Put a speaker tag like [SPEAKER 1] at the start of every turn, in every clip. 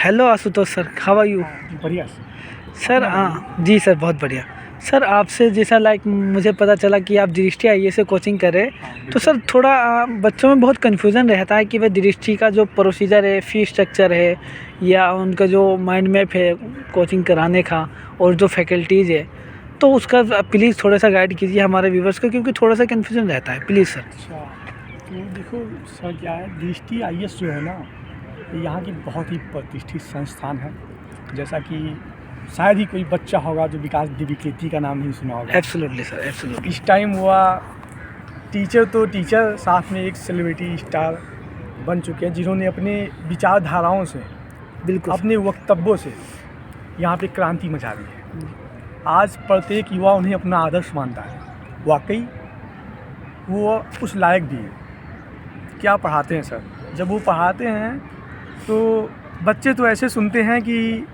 [SPEAKER 1] Hello Ashutosh sir, how are you?
[SPEAKER 2] बढ़िया
[SPEAKER 1] sir ji sir, बहुत बढ़िया। सर आपसे जैसा मुझे पता चला कि आप दृष्टि आईएएस से कोचिंग कर रहे हैं, तो सर थोड़ा बच्चों में बहुत कन्फ्यूज़न रहता है कि वह दृष्टि का जो प्रोसीजर है, फ़ी स्ट्रक्चर है या उनका जो माइंड मैप है कोचिंग कराने का और जो फैकल्टीज़ है, तो उसका प्लीज़ थोड़ा सा गाइड कीजिए हमारे व्यूवर्स को, क्योंकि थोड़ा सा कन्फ्यूज़न रहता है, प्लीज़ सर।
[SPEAKER 2] अच्छा, तो देखो सर, क्या है, दृष्टि आईएएस जो है ना, ये यहाँ की बहुत ही प्रतिष्ठित संस्थान है। जैसा कि शायद ही कोई बच्चा होगा जो विकास द्विवेदी का नाम नहीं सुना होगा।
[SPEAKER 1] Absolutely sir, absolutely.
[SPEAKER 2] इस टाइम हुआ टीचर, तो टीचर साथ में एक सेलिब्रिटी स्टार बन चुके हैं, जिन्होंने अपने विचारधाराओं से,
[SPEAKER 1] बिल्कुल
[SPEAKER 2] अपने वक्तव्यों से यहाँ पे क्रांति मचा दी है। आज प्रत्येक युवा उन्हें अपना आदर्श मानता है। वाकई वो उस लायक भी है। क्या पढ़ाते हैं सर? जब वो पढ़ाते हैं तो बच्चे तो ऐसे सुनते हैं कि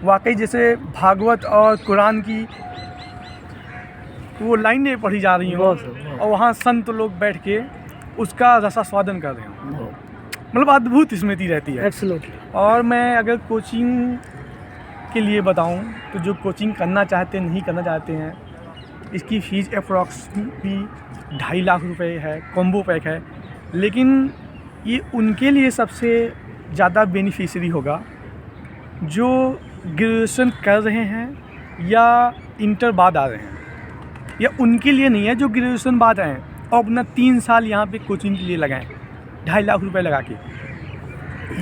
[SPEAKER 2] वाकई जैसे भागवत और कुरान की वो लाइनें पढ़ी जा रही हों और वहाँ संत लोग बैठ के उसका रसास्वादन कर रहे हों। मतलब अद्भुत स्मृति रहती है।
[SPEAKER 1] एब्सोल्युटली।
[SPEAKER 2] और मैं अगर कोचिंग के लिए बताऊं तो जो कोचिंग करना चाहते नहीं करना चाहते हैं, इसकी फ़ीस अप्रॉक्सिमेटली 2.5 लाख रुपए है, कॉम्बो पैक है। लेकिन ये उनके लिए सबसे ज़्यादा बेनिफिशियरी होगा जो ग्रेजुएशन कर रहे हैं या इंटर बाद आ रहे हैं, या उनके लिए नहीं है जो ग्रेजुएशन बाद आए हैं और अपना 3 साल यहाँ पे कोचिंग के लिए लगाएं 2.5 लाख रुपए लगा के।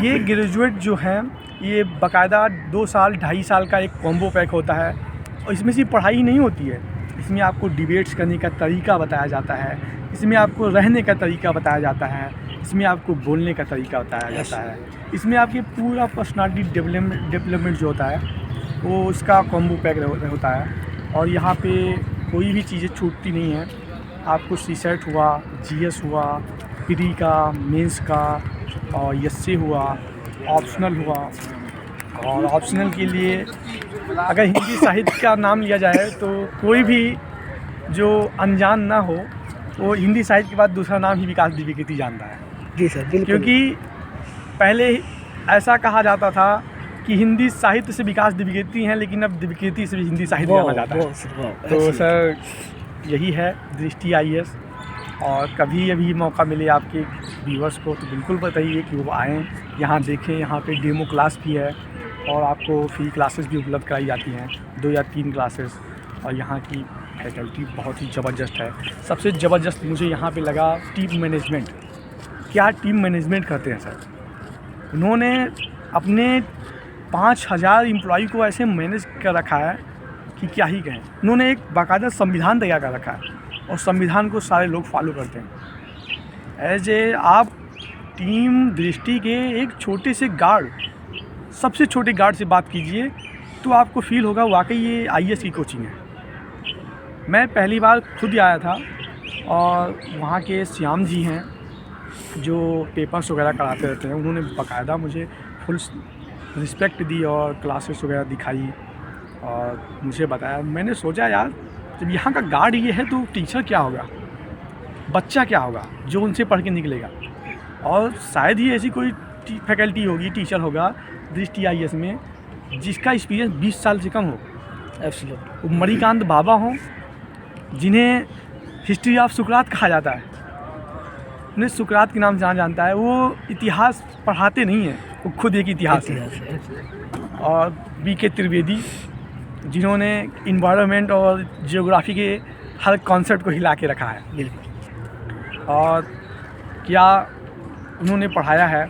[SPEAKER 2] ये ग्रेजुएट जो हैं, ये बाकायदा 2 साल 2.5 साल का एक कॉम्बो पैक होता है और इसमें सिर्फ पढ़ाई नहीं होती है, इसमें आपको डिबेट्स करने का तरीका बताया जाता है, इसमें आपको रहने का तरीका बताया जाता है, इसमें आपको बोलने का तरीका बताया जाता है, इसमें आपकी पूरा पर्सनालिटी डेवलपमेंट जो होता है वो उसका कॉम्बो पैक होता है। और यहाँ पे कोई भी चीज़ें छूटती नहीं है। आपको सीसेट हुआ, जीएस हुआ, प्री का, मेंस का और एसए हुआ, ऑप्शनल हुआ। और ऑप्शनल के लिए अगर हिंदी साहित्य का नाम लिया जाए तो कोई भी जो अनजान ना हो वो हिंदी साहित्य के बाद दूसरा नाम ही विकास द्विवेदी जानता है।
[SPEAKER 1] जी सर, बिल्कुल।
[SPEAKER 2] क्योंकि पहले ऐसा कहा जाता था कि हिंदी साहित्य से विकास द्विवेदी हैं, लेकिन अब द्विवेदी से भी हिंदी साहित्य जाना जाता है। तो सर यही है दृष्टि आईएएस। और कभी अभी मौका मिले आपके व्यूअर्स को तो बिल्कुल बताइए कि वो आएँ, यहाँ देखें। यहाँ पे डेमो क्लास भी है और आपको फ्री क्लासेस भी उपलब्ध कराई जाती हैं, 2 या 3 क्लासेस। और यहाँ की फैकल्टी बहुत ही ज़बरदस्त है। सबसे ज़बरदस्त मुझे यहाँ पे लगा टीम मैनेजमेंट। क्या टीम मैनेजमेंट करते हैं सर! उन्होंने अपने 5000 एम्प्लॉई को ऐसे मैनेज कर रखा है कि क्या ही कहें। उन्होंने एक बाकायदा संविधान तैयार कर रखा है और संविधान को सारे लोग फॉलो करते हैं। एज ए आप टीम दृष्टि के एक छोटे से गार्ड, सबसे छोटे गार्ड से बात कीजिए तो आपको फील होगा वाकई ये आईएएस की कोचिंग है। मैं पहली बार खुद आया था और वहाँ के श्याम जी हैं जो पेपर्स वगैरह कराते रहते हैं, उन्होंने बाकायदा मुझे फुल रिस्पेक्ट दी और क्लासेस वगैरह दिखाई और मुझे बताया। मैंने सोचा यार, जब यहाँ का गार्ड ये है तो टीचर क्या होगा, बच्चा क्या होगा जो उनसे पढ़ के निकलेगा। और शायद ही ऐसी कोई फैकल्टी होगी, टीचर होगा दृष्टि आईएएस में जिसका एक्सपीरियंस 20 साल से कम हो। एब्सोल्युटली। मणिकांत बाबा हों, जिन्हें हिस्ट्री ऑफ सुकरात कहा जाता है, उन्हें सुकरात के नाम से जाना जानता है। वो इतिहास पढ़ाते नहीं हैं, वो खुद एक इतिहास है। और बीके त्रिवेदी, जिन्होंने इन्वायरमेंट और जियोग्राफी के हर कॉन्सेप्ट को हिला के रखा है। और क्या उन्होंने पढ़ाया है!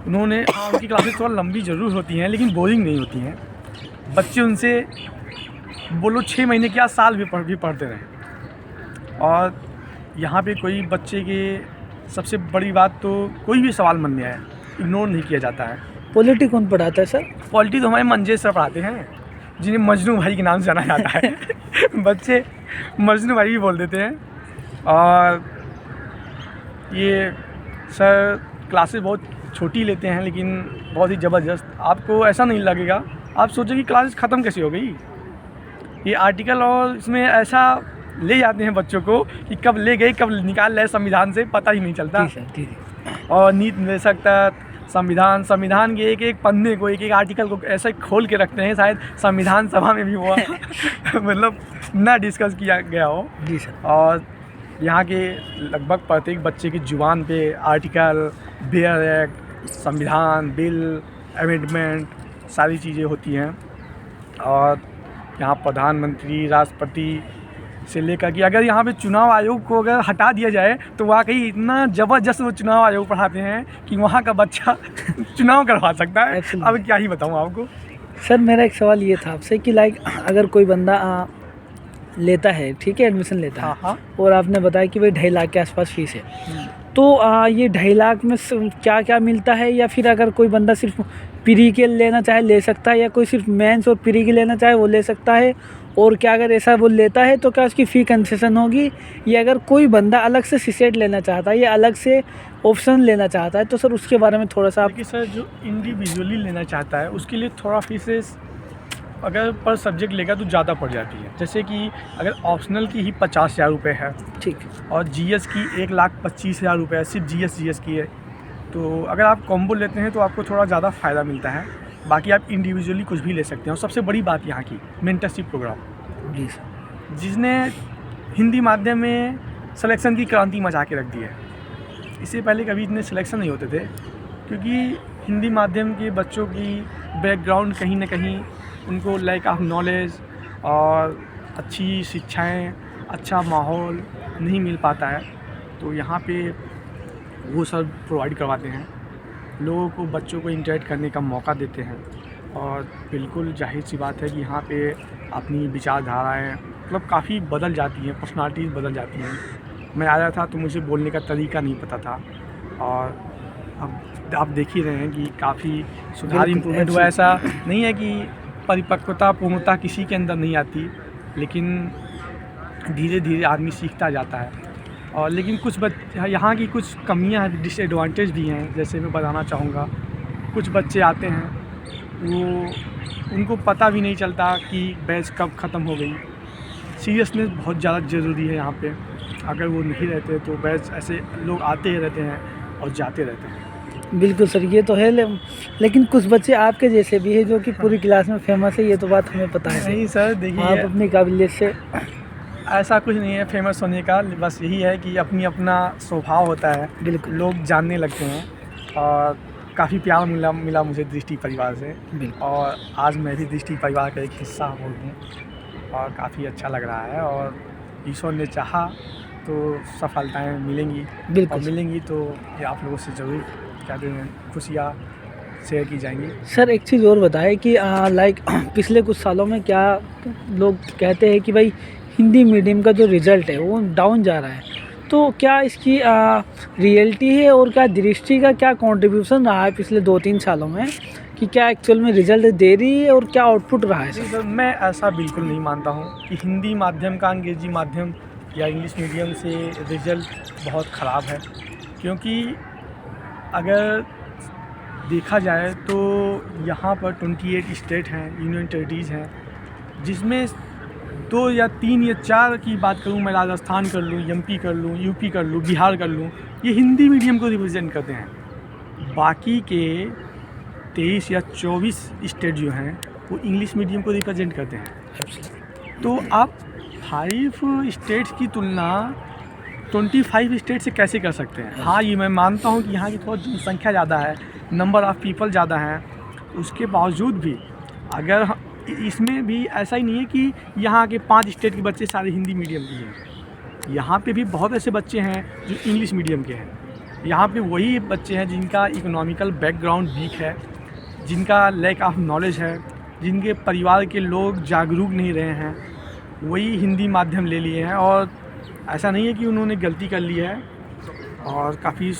[SPEAKER 2] उन्होंने उनकी क्लासेस थोड़ा लंबी ज़रूर होती हैं लेकिन बोरिंग नहीं होती हैं। बच्चे उनसे बोलो 6 महीने क्या, साल भी पढ़ते रहें। और यहाँ पे कोई बच्चे के सबसे बड़ी बात तो कोई भी सवाल मन में आए इग्नोर नहीं किया जाता है।
[SPEAKER 1] पॉलिटी कौन पढ़ाता है सर?
[SPEAKER 2] पॉलिटी तो हमारे मंजे सर पढ़ाते हैं, जिन्हें मजनू भाई के नाम से जाना जाता है। बच्चे मजनू भाई भी बोल देते हैं। और ये सर क्लासेस बहुत छोटी लेते हैं लेकिन बहुत ही ज़बरदस्त। आपको ऐसा नहीं लगेगा, आप सोचें कि क्लासेस ख़त्म कैसे हो गई। ये आर्टिकल और इसमें ऐसा ले जाते हैं बच्चों को कि कब ले गए कब निकाल रहे संविधान से पता ही नहीं चलता।
[SPEAKER 1] ठीक है।
[SPEAKER 2] और नीति निदेशक तक संविधान के एक एक पन्ने को, एक एक आर्टिकल को ऐसे खोल के रखते हैं, शायद संविधान सभा में भी हुआ मतलब ना डिस्कस किया गया हो।
[SPEAKER 1] जी सर।
[SPEAKER 2] और यहाँ के लगभग प्रत्येक बच्चे की जुबान पे आर्टिकल, बेयर एक्ट, संविधान, बिल, अमेंडमेंट सारी चीज़ें होती हैं। और यहाँ प्रधानमंत्री, राष्ट्रपति से लेकर कि अगर यहाँ पे चुनाव आयोग को अगर हटा दिया जाए तो वाकई इतना ज़बरदस्त वो चुनाव आयोग पढ़ाते हैं कि वहाँ का बच्चा चुनाव करवा सकता है। अब क्या ही बताऊँ आपको।
[SPEAKER 1] सर मेरा एक सवाल ये था आपसे कि लाइक अगर कोई बंदा लेता है, ठीक है, एडमिशन लेता है,
[SPEAKER 2] हाँ।
[SPEAKER 1] और आपने बताया कि भाई 2.5 लाख के आसपास फीस है, तो ये 2.5 लाख में क्या क्या मिलता है, या फिर अगर कोई बंदा सिर्फ प्री के लेना चाहे ले सकता है, या कोई सिर्फ मेंस और प्री के लेना चाहे वो ले सकता है, और क्या अगर ऐसा वो लेता है तो क्या उसकी फ़ी कंसेशन होगी, या अगर कोई बंदा अलग से सीसेट लेना चाहता है या अलग से ऑप्शन लेना चाहता है तो सर उसके बारे में थोड़ा सा आप।
[SPEAKER 2] देखिए सर, जो इंडिविजुअली लेना चाहता है उसके लिए थोड़ा फीसेस अगर पर सब्जेक्ट लेगा तो ज़्यादा पड़ जाती है। जैसे कि अगर ऑप्शनल की ही 50,000 रुपये है,
[SPEAKER 1] ठीक,
[SPEAKER 2] और जीएस की 1,25,000 रुपये है, सिर्फ जीएस की है। तो अगर आप कॉम्बो लेते हैं तो आपको थोड़ा ज़्यादा फ़ायदा मिलता है। बाकी आप इंडिविजुअली कुछ भी ले सकते हैं। और सबसे बड़ी बात यहाँ की मेंटरशिप प्रोग्राम,
[SPEAKER 1] जी सर,
[SPEAKER 2] जिसने हिंदी माध्यम में सिलेक्शन की क्रांति मचा के रख दी है। इससे पहले कभी इतने सिलेक्शन नहीं होते थे, क्योंकि हिंदी माध्यम के बच्चों की बैकग्राउंड कहीं ना कहीं उनको लैक ऑफ नॉलेज और अच्छी शिक्षाएं, अच्छा माहौल नहीं मिल पाता है। तो यहाँ पे वो सब प्रोवाइड करवाते हैं, लोगों को, बच्चों को इंटरेक्ट करने का मौका देते हैं। और बिल्कुल जाहिर सी बात है कि यहाँ पे अपनी विचारधाराएँ मतलब काफ़ी बदल जाती हैं, पर्सनालिटीज़ बदल जाती हैं। मैं आया था तो मुझे बोलने का तरीका नहीं पता था, और अब आप देख ही रहे हैं कि काफ़ी सुधार, इम्प्रूवमेंट हुआ। ऐसा नहीं है कि परिपक्वता, पूर्णता किसी के अंदर नहीं आती, लेकिन धीरे धीरे आदमी सीखता जाता है। और लेकिन कुछ यहाँ की कुछ कमियां हैं, डिसएडवांटेज भी हैं। जैसे मैं बताना चाहूँगा, कुछ बच्चे आते हैं वो उनको पता भी नहीं चलता कि बैच कब ख़त्म हो गई। सीरियसनेस बहुत ज़्यादा ज़रूरी है यहाँ पे। अगर वो नहीं रहते तो बैच ऐसे लोग आते ही रहते हैं और जाते रहते हैं।
[SPEAKER 1] बिल्कुल सर, ये तो है। लेकिन कुछ बच्चे आपके जैसे भी है जो कि पूरी क्लास में फेमस है, ये तो बात हमें पता है।
[SPEAKER 2] नहीं सर, देखिए
[SPEAKER 1] आप अपनी काबिलियत से।
[SPEAKER 2] ऐसा कुछ नहीं है फेमस होने का, बस यही है कि अपना स्वभाव होता है,
[SPEAKER 1] बिल्कुल,
[SPEAKER 2] लोग जानने लगते हैं। और काफ़ी प्यार मिला मुझे दृष्टि परिवार से, और आज मैं भी दृष्टि परिवार का एक हिस्सा हूँ और काफ़ी अच्छा लग रहा है। और ईश्वर ने चाहा तो सफलताएं मिलेंगी,
[SPEAKER 1] बिल्कुल
[SPEAKER 2] और मिलेंगी तो ये आप लोगों से ज़रूर कहते हैं खुशियाँ शेयर की जाएंगी।
[SPEAKER 1] सर एक चीज़ और बताएं कि लाइक पिछले कुछ सालों में क्या लोग कहते हैं कि भाई हिंदी मीडियम का जो रिज़ल्ट है वो डाउन जा रहा है, तो क्या इसकी रियलिटी है, और क्या दृष्टि का क्या कंट्रीब्यूशन रहा है पिछले 2-3 सालों में, कि क्या एक्चुअल में रिज़ल्ट दे रही है और क्या आउटपुट रहा है?
[SPEAKER 2] सर मैं ऐसा बिल्कुल नहीं मानता हूँ कि हिंदी माध्यम का अंग्रेजी माध्यम या इंग्लिश मीडियम से रिज़ल्ट बहुत ख़राब है। क्योंकि अगर देखा जाए तो यहाँ पर 28 स्टेट हैं, यूनियन टेरिटरीज़ हैं, जिसमें 2 या 3 या 4 की बात करूँ, मैं राजस्थान कर लूँ, एमपी कर लूँ, यूपी कर लूँ, बिहार कर लूँ, ये हिंदी मीडियम को रिप्रेजेंट करते हैं। बाकी के 23 या 24 स्टेट जो हैं वो इंग्लिश मीडियम को रिप्रेजेंट करते हैं। तो आप 5 स्टेट्स की तुलना 25 स्टेट से कैसे कर सकते हैं? हाँ, ये मैं मानता हूँ कि यहाँ की थोड़ा जनसंख्या ज़्यादा है, नंबर ऑफ़ पीपल ज़्यादा हैं, उसके बावजूद भी अगर इसमें भी ऐसा ही नहीं है कि यहाँ के 5 स्टेट के बच्चे सारे हिंदी मीडियम के हैं। यहाँ पे भी बहुत ऐसे बच्चे हैं जो इंग्लिश मीडियम के हैं। यहाँ पे वही बच्चे हैं जिनका इकोनॉमिकल बैकग्राउंड वीक है, जिनका लैक ऑफ नॉलेज है, जिनके परिवार के लोग जागरूक नहीं रहे हैं, वही हिंदी माध्यम ले लिए हैं। और ऐसा नहीं है कि उन्होंने गलती कर ली है, और काफ़ी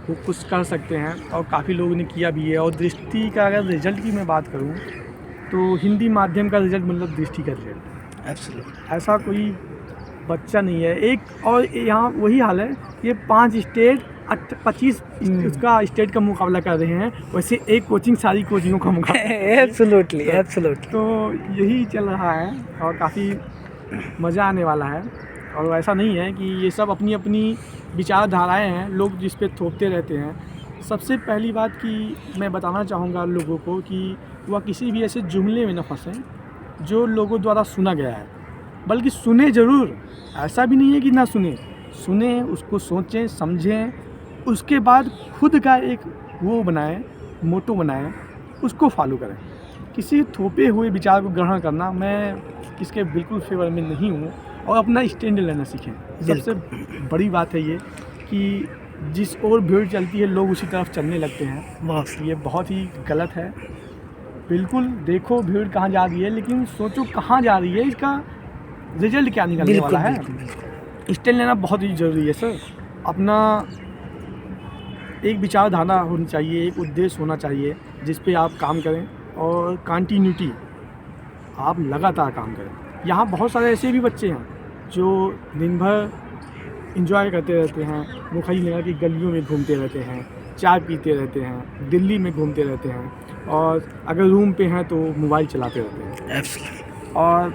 [SPEAKER 2] वो कुछ कर सकते हैं, और काफ़ी लोगों ने किया भी है। और दृष्टि का अगर रिज़ल्ट की मैं बात करूँ तो हिंदी माध्यम का रिज़ल्ट मतलब दृष्टि का रिज़ल्ट।
[SPEAKER 1] एब्सोल्युटली,
[SPEAKER 2] ऐसा कोई बच्चा नहीं है। एक और यहाँ वही हाल है, ये 5 स्टेट 25 उसका स्टेट का मुकाबला कर रहे हैं, वैसे एक कोचिंग सारी कोचिंगों का मुकाबला।
[SPEAKER 1] Absolutely, absolutely.
[SPEAKER 2] तो यही चल रहा है और काफ़ी मज़ा आने वाला है। और ऐसा नहीं है कि ये सब अपनी अपनी विचारधाराएं हैं, लोग जिस पे थोपते रहते हैं। सबसे पहली बात कि मैं बताना चाहूँगा लोगों को कि वह किसी भी ऐसे जुमले में न फंसें जो लोगों द्वारा सुना गया है, बल्कि सुने ज़रूर, ऐसा भी नहीं है कि ना सुने, उसको सोचें, समझें, उसके बाद खुद का एक वो बनाएं, मोटो बनाएं, उसको फॉलो करें। किसी थोपे हुए विचार को ग्रहण करना मैं किसके बिल्कुल फेवर में नहीं हूँ, और अपना स्टैंड लेना सीखें। सबसे बड़ी बात है ये कि जिस ओर भीड़ चलती है लोग उसी तरफ चलने लगते हैं,
[SPEAKER 1] बस
[SPEAKER 2] ये बहुत ही गलत है। बिल्कुल देखो भीड़ कहाँ जा रही है, लेकिन सोचो कहाँ जा रही है, इसका रिजल्ट क्या निकलने वाला है। स्टैंड लेना बहुत ही ज़रूरी है सर। अपना एक विचारधारा होनी चाहिए, एक उद्देश्य होना चाहिए जिस पे आप काम करें, और कंटिन्यूटी, आप लगातार काम करें। यहाँ बहुत सारे ऐसे भी बच्चे हैं जो दिन भर एंजॉय करते रहते हैं, मुखई लगा के गलियों में घूमते रहते हैं, चाय पीते रहते हैं, दिल्ली में घूमते रहते हैं, और अगर रूम पे हैं तो मोबाइल चलाते रहते हैं। और